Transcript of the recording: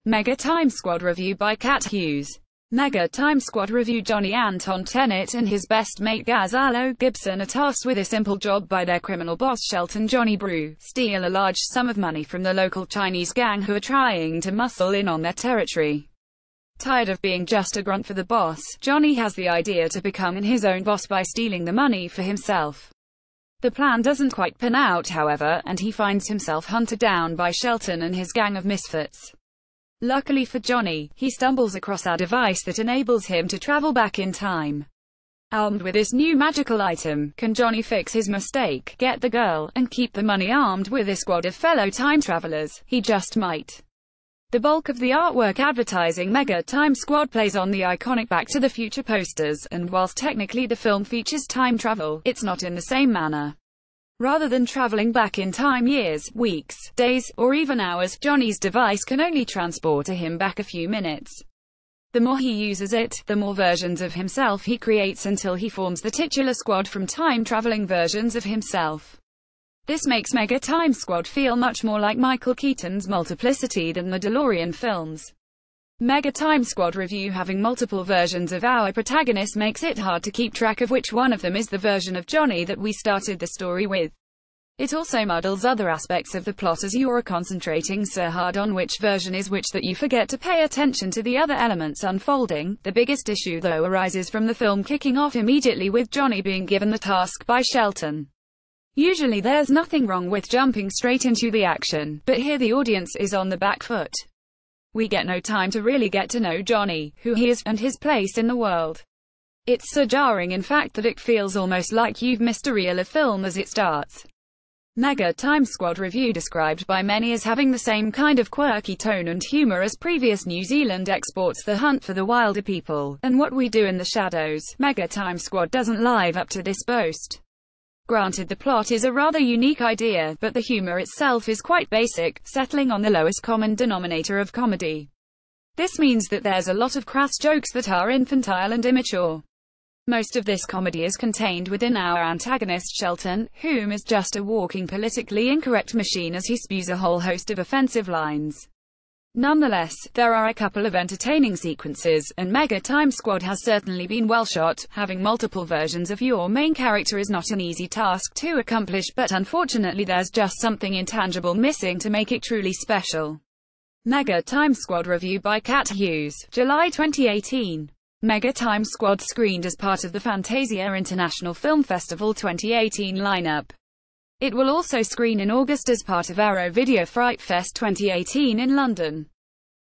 Mega Time Squad review by Cat Hughes. Mega Time Squad review. Johnny Anton Tennant and his best mate Gonzalo Gibson are tasked with a simple job by their criminal boss Shelton Johnny Brew: steal a large sum of money from the local Chinese gang who are trying to muscle in on their territory. Tired of being just a grunt for the boss, Johnny has the idea to become his own boss by stealing the money for himself. The plan doesn't quite pan out, however, and he finds himself hunted down by Shelton and his gang of misfits. Luckily for Johnny, he stumbles across a device that enables him to travel back in time. Armed with this new magical item, can Johnny fix his mistake, get the girl, and keep the money? Armed with a squad of fellow time travelers, he just might. The bulk of the artwork advertising Mega Time Squad plays on the iconic Back to the Future posters, and whilst technically the film features time travel, it's not in the same manner. Rather than traveling back in time years, weeks, days, or even hours, Johnny's device can only transport him back a few minutes. The more he uses it, the more versions of himself he creates until he forms the titular squad from time-traveling versions of himself. This makes Mega Time Squad feel much more like Michael Keaton's Multiplicity than the DeLorean films. Mega Time Squad review. Having multiple versions of our protagonist makes it hard to keep track of which one of them is the version of Johnny that we started the story with. It also muddles other aspects of the plot as you are concentrating so hard on which version is which that you forget to pay attention to the other elements unfolding. The biggest issue though arises from the film kicking off immediately with Johnny being given the task by Shelton. Usually there's nothing wrong with jumping straight into the action, but here the audience is on the back foot. We get no time to really get to know Johnny, who he is, and his place in the world. It's so jarring in fact that it feels almost like you've missed a reel of film as it starts. Mega Time Squad review. Described by many as having the same kind of quirky tone and humour as previous New Zealand exports The Hunt for the Wilder People, and What We Do in the Shadows, Mega Time Squad doesn't live up to this boast. Granted, the plot is a rather unique idea, but the humour itself is quite basic, settling on the lowest common denominator of comedy. This means that there's a lot of crass jokes that are infantile and immature. Most of this comedy is contained within our antagonist Shelton, whom is just a walking politically incorrect machine as he spews a whole host of offensive lines. Nonetheless, there are a couple of entertaining sequences, and Mega Time Squad has certainly been well shot. Having multiple versions of your main character is not an easy task to accomplish, but unfortunately there's just something intangible missing to make it truly special. Mega Time Squad review by Cat Hughes. July 2018. Mega Time Squad screened as part of the Fantasia International Film Festival 2018 lineup. It will also screen in August as part of Arrow Video Fright Fest 2018 in London.